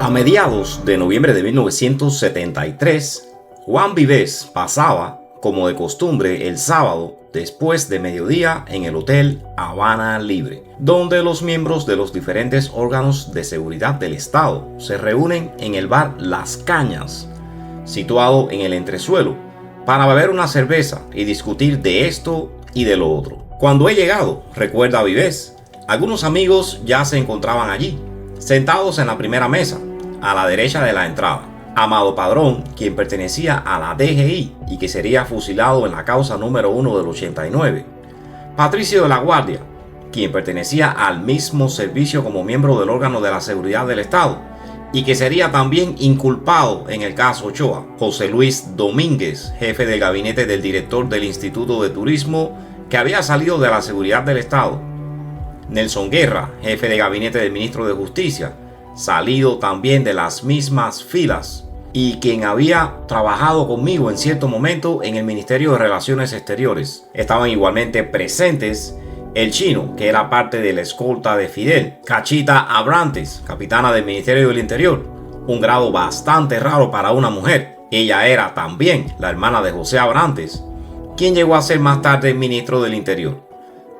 A mediados de noviembre de 1973, Juan Vives pasaba, como de costumbre, el sábado después de mediodía en el Hotel Habana Libre, donde los miembros de los diferentes órganos de seguridad del Estado se reúnen en el bar Las Cañas, situado en el entresuelo, para beber una cerveza y discutir de esto y de lo otro. Cuando he llegado, recuerda Vives, algunos amigos ya se encontraban allí, sentados en la primera mesa, a la derecha de la entrada. Amado Padrón, quien pertenecía a la DGI y que sería fusilado en la causa número 1 del 89. Patricio de la Guardia, quien pertenecía al mismo servicio como miembro del órgano de la seguridad del Estado y que sería también inculpado en el caso Ochoa. José Luis Domínguez, jefe del gabinete del director del Instituto de Turismo, que había salido de la seguridad del Estado. Nelson Guerra, jefe de gabinete del ministro de Justicia, salido también de las mismas filas y quien había trabajado conmigo en cierto momento en el Ministerio de Relaciones Exteriores. Estaban igualmente presentes el Chino, que era parte de la escolta de Fidel, Cachita Abrantes, capitana del Ministerio del Interior, un grado bastante raro para una mujer. Ella era también la hermana de José Abrantes, quien llegó a ser más tarde ministro del Interior,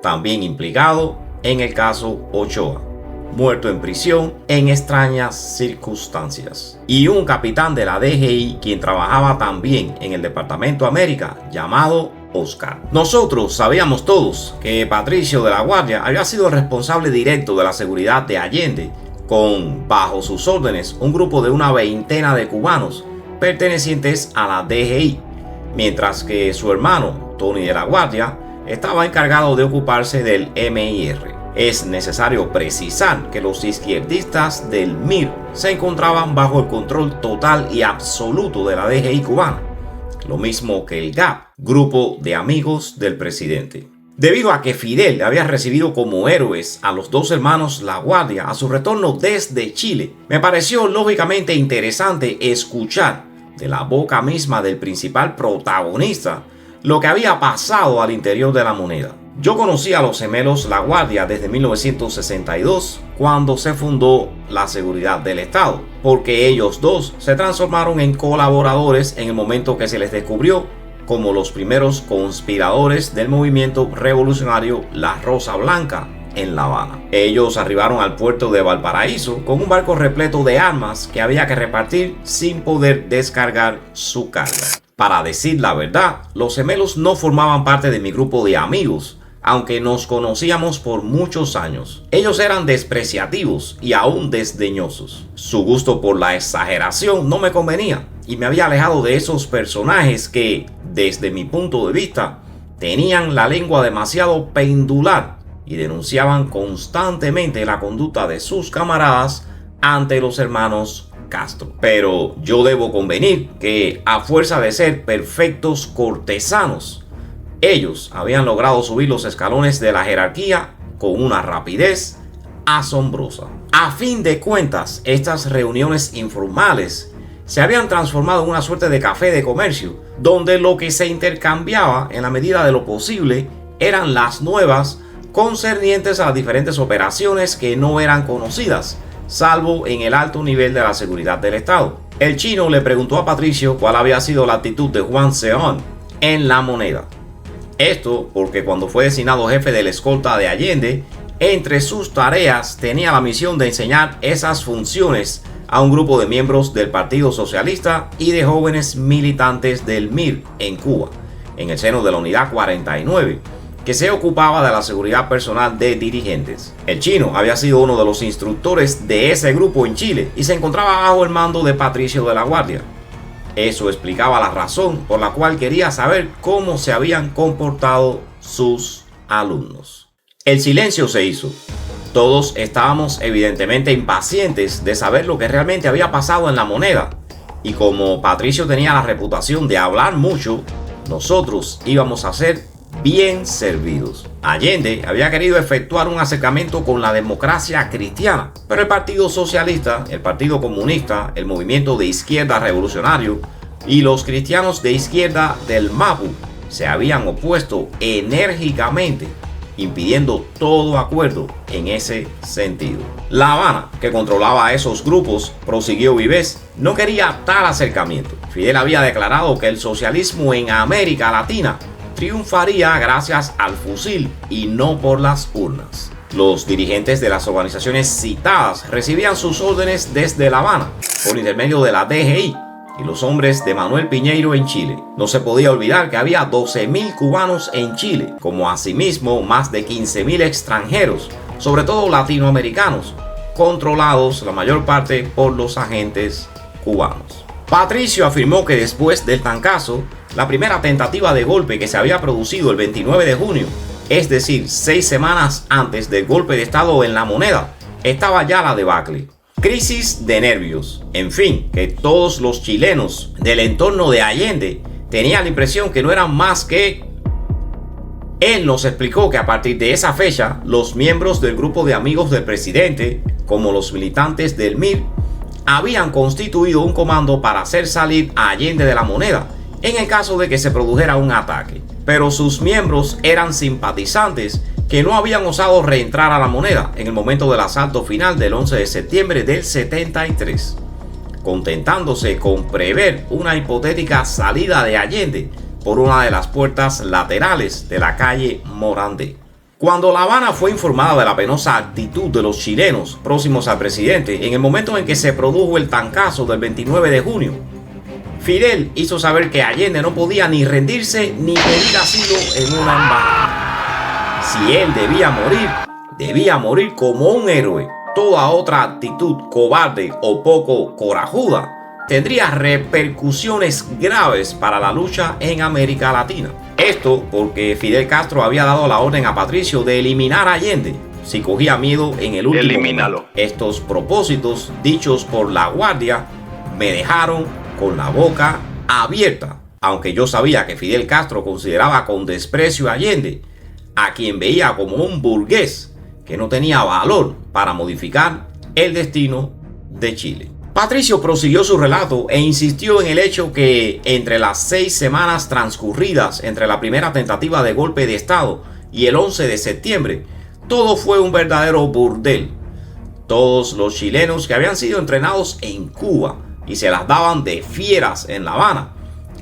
también implicado en el caso Ochoa, muerto en prisión en extrañas circunstancias. Y un capitán de la DGI, quien trabajaba también en el Departamento América, llamado Oscar. Nosotros sabíamos todos que Patricio de la Guardia había sido el responsable directo de la seguridad de Allende, con bajo sus órdenes un grupo de una veintena de cubanos pertenecientes a la DGI, mientras que su hermano, Tony de la Guardia, estaba encargado de ocuparse del MIR. Es necesario precisar que los izquierdistas del MIR se encontraban bajo el control total y absoluto de la DGI cubana, lo mismo que el GAP, Grupo de Amigos del Presidente. Debido a que Fidel había recibido como héroes a los dos hermanos La Guardia a su retorno desde Chile, me pareció lógicamente interesante escuchar de la boca misma del principal protagonista lo que había pasado al interior de la moneda. Yo conocí a los gemelos La Guardia desde 1962, cuando se fundó la seguridad del Estado, porque ellos dos se transformaron en colaboradores en el momento que se les descubrió como los primeros conspiradores del movimiento revolucionario La Rosa Blanca en La Habana. Ellos arribaron al puerto de Valparaíso con un barco repleto de armas que había que repartir sin poder descargar su carga. Para decir la verdad, los gemelos no formaban parte de mi grupo de amigos, aunque nos conocíamos por muchos años. Ellos eran despreciativos y aún desdeñosos. Su gusto por la exageración no me convenía y me había alejado de esos personajes que, desde mi punto de vista, tenían la lengua demasiado pendular y denunciaban constantemente la conducta de sus camaradas ante los hermanos Castro. Pero yo debo convenir que, a fuerza de ser perfectos cortesanos, ellos habían logrado subir los escalones de la jerarquía con una rapidez asombrosa. A fin de cuentas, estas reuniones informales se habían transformado en una suerte de café de comercio, donde lo que se intercambiaba en la medida de lo posible eran las nuevas concernientes a las diferentes operaciones que no eran conocidas, salvo en el alto nivel de la seguridad del Estado. El Chino le preguntó a Patricio cuál había sido la actitud de Juan Seón en la moneda. Esto porque cuando fue designado jefe de la escolta de Allende, entre sus tareas tenía la misión de enseñar esas funciones a un grupo de miembros del Partido Socialista y de jóvenes militantes del MIR en Cuba, en el seno de la Unidad 49, que se ocupaba de la seguridad personal de dirigentes. El Chino había sido uno de los instructores de ese grupo en Chile y se encontraba bajo el mando de Patricio de la Guardia. Eso explicaba la razón por la cual quería saber cómo se habían comportado sus alumnos. El silencio se hizo. Todos estábamos evidentemente impacientes de saber lo que realmente había pasado en la moneda. Y como Patricio tenía la reputación de hablar mucho, nosotros íbamos a ser bien servidos. Allende había querido efectuar un acercamiento con la democracia cristiana, pero el Partido Socialista, el Partido Comunista, el Movimiento de Izquierda Revolucionario y los cristianos de izquierda del MAPU se habían opuesto enérgicamente impidiendo todo acuerdo en ese sentido. La Habana, que controlaba a esos grupos, prosiguió Vives, no quería tal acercamiento. Fidel había declarado que el socialismo en América Latina triunfaría gracias al fusil y no por las urnas. Los dirigentes de las organizaciones citadas recibían sus órdenes desde La Habana por intermedio de la DGI y los hombres de Manuel Piñeiro en Chile. No se podía olvidar que había 12.000 cubanos en Chile, como asimismo más de 15.000 extranjeros, sobre todo latinoamericanos, controlados la mayor parte por los agentes cubanos. Patricio afirmó que después del trancazo, la primera tentativa de golpe que se había producido el 29 de junio, es decir, 6 semanas antes del golpe de estado en La Moneda, estaba ya la debacle. Crisis de nervios. En fin, que todos los chilenos del entorno de Allende tenían la impresión que no eran más que... Él nos explicó que a partir de esa fecha, los miembros del grupo de amigos del presidente, como los militantes del MIR, habían constituido un comando para hacer salir a Allende de La Moneda en el caso de que se produjera un ataque. Pero sus miembros eran simpatizantes que no habían osado reentrar a La Moneda en el momento del asalto final del 11 de septiembre del 73, contentándose con prever una hipotética salida de Allende por una de las puertas laterales de la calle Morandé. Cuando La Habana fue informada de la penosa actitud de los chilenos próximos al presidente en el momento en que se produjo el trancazo del 29 de junio, Fidel hizo saber que Allende no podía ni rendirse ni pedir asilo en una embajada. Si él debía morir como un héroe. Toda otra actitud cobarde o poco corajuda tendría repercusiones graves para la lucha en América Latina. Esto porque Fidel Castro había dado la orden a Patricio de eliminar a Allende si cogía miedo en el último momento. Estos propósitos dichos por La Guardia me dejaron con la boca abierta, aunque yo sabía que Fidel Castro consideraba con desprecio a Allende, a quien veía como un burgués que no tenía valor para modificar el destino de Chile. Patricio prosiguió su relato e insistió en el hecho que entre las 6 semanas transcurridas entre la primera tentativa de golpe de estado y el 11 de septiembre, todo fue un verdadero burdel. Todos los chilenos que habían sido entrenados en Cuba y se las daban de fieras en La Habana,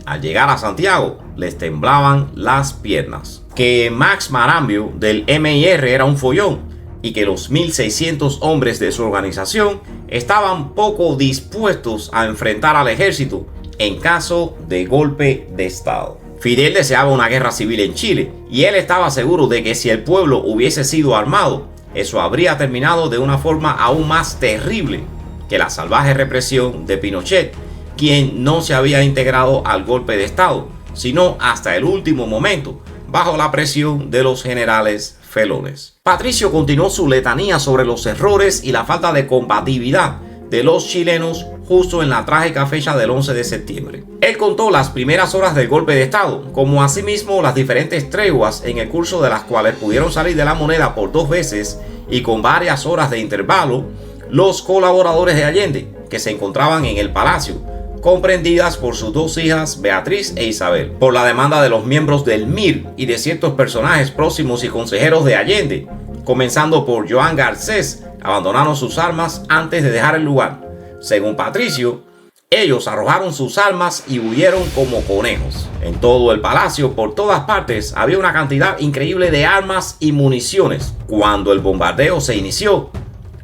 al llegar a Santiago les temblaban las piernas. Que Max Marambio del MIR era un follón y que los 1.600 hombres de su organización estaban poco dispuestos a enfrentar al ejército en caso de golpe de estado. Fidel deseaba una guerra civil en Chile y él estaba seguro de que si el pueblo hubiese sido armado, eso habría terminado de una forma aún más terrible que la salvaje represión de Pinochet, quien no se había integrado al golpe de estado, sino hasta el último momento, bajo la presión de los generales felones. Patricio continuó su letanía sobre los errores y la falta de combatividad de los chilenos justo en la trágica fecha del 11 de septiembre. Él contó las primeras horas del golpe de estado, como asimismo las diferentes treguas en el curso de las cuales pudieron salir de La Moneda por 2 veces y con varias horas de intervalo los colaboradores de Allende que se encontraban en el palacio, comprendidas por sus 2 hijas Beatriz e Isabel. Por la demanda de los miembros del MIR y de ciertos personajes próximos y consejeros de Allende, comenzando por Joan Garcés, abandonaron sus armas antes de dejar el lugar. Según Patricio, ellos arrojaron sus armas y huyeron como conejos. En todo el palacio, por todas partes, había una cantidad increíble de armas y municiones. Cuando el bombardeo se inició,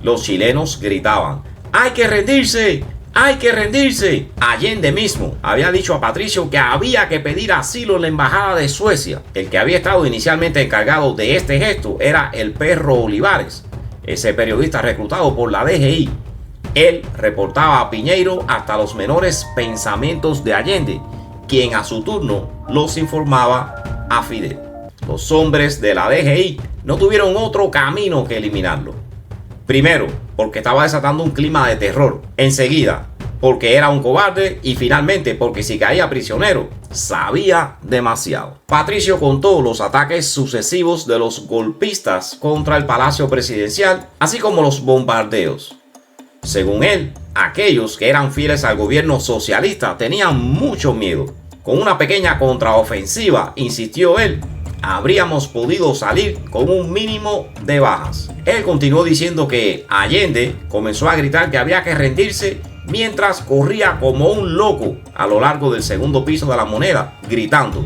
los chilenos gritaban: ¡hay que rendirse! ¡Hay que rendirse! Allende mismo había dicho a Patricio que había que pedir asilo en la embajada de Suecia. El que había estado inicialmente encargado de este gesto era el Perro Olivares, ese periodista reclutado por la DGI. Él reportaba a Piñeiro hasta los menores pensamientos de Allende, quien a su turno los informaba a Fidel. Los hombres de la DGI no tuvieron otro camino que eliminarlo. Primero, porque estaba desatando un clima de terror. Enseguida, porque era un cobarde. Y finalmente, porque si caía prisionero, sabía demasiado. Patricio contó los ataques sucesivos de los golpistas contra el Palacio Presidencial, así como los bombardeos. Según él, aquellos que eran fieles al gobierno socialista tenían mucho miedo. Con una pequeña contraofensiva, insistió él, habríamos podido salir con un mínimo de bajas. Él continuó diciendo que Allende comenzó a gritar que había que rendirse mientras corría como un loco a lo largo del segundo piso de La Moneda, gritando: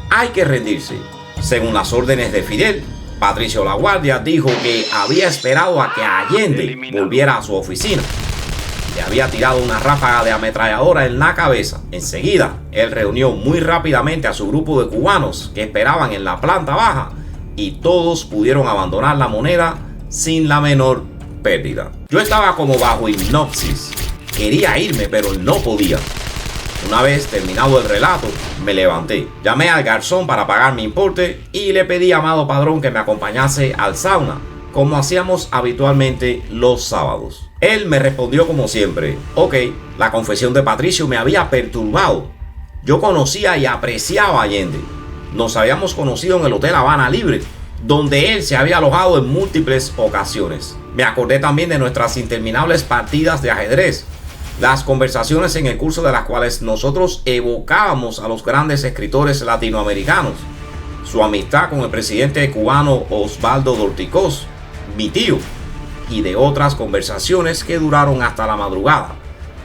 hay que rendirse. Según las órdenes de Fidel, Patricio LaGuardia dijo que había esperado a que Allende volviera a su oficina. Le había tirado una ráfaga de ametralladora en la cabeza. Enseguida, él reunió muy rápidamente a su grupo de cubanos que esperaban en la planta baja y todos pudieron abandonar La Moneda sin la menor pérdida. Yo estaba como bajo hipnosis. Quería irme, pero no podía. Una vez terminado el relato, me levanté. Llamé al garzón para pagar mi importe y le pedí a Amado Padrón que me acompañase al sauna, como hacíamos habitualmente los sábados. Él me respondió como siempre: ok, la confesión de Patricio me había perturbado. Yo conocía y apreciaba a Allende. Nos habíamos conocido en el Hotel Habana Libre, donde él se había alojado en múltiples ocasiones. Me acordé también de nuestras interminables partidas de ajedrez, las conversaciones en el curso de las cuales nosotros evocábamos a los grandes escritores latinoamericanos, su amistad con el presidente cubano Osvaldo Dorticós, mi tío, y de otras conversaciones que duraron hasta la madrugada,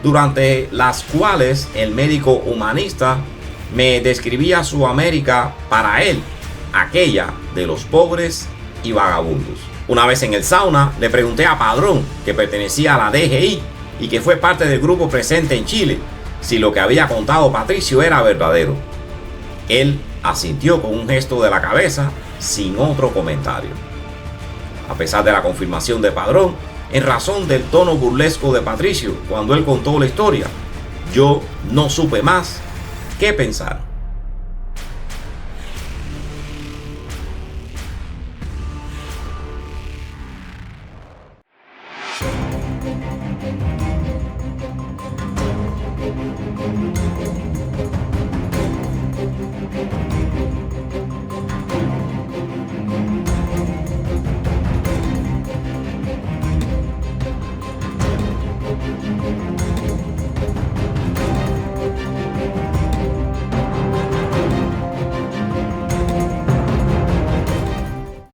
durante las cuales el médico humanista me describía su América para él, aquella de los pobres y vagabundos. Una vez en el sauna le pregunté a Padrón, que pertenecía a la DGI y que fue parte del grupo presente en Chile, si lo que había contado Patricio era verdadero. Él asintió con un gesto de la cabeza, sin otro comentario. A pesar de la confirmación de Padrón, en razón del tono burlesco de Patricio cuando él contó la historia, yo no supe más qué pensar.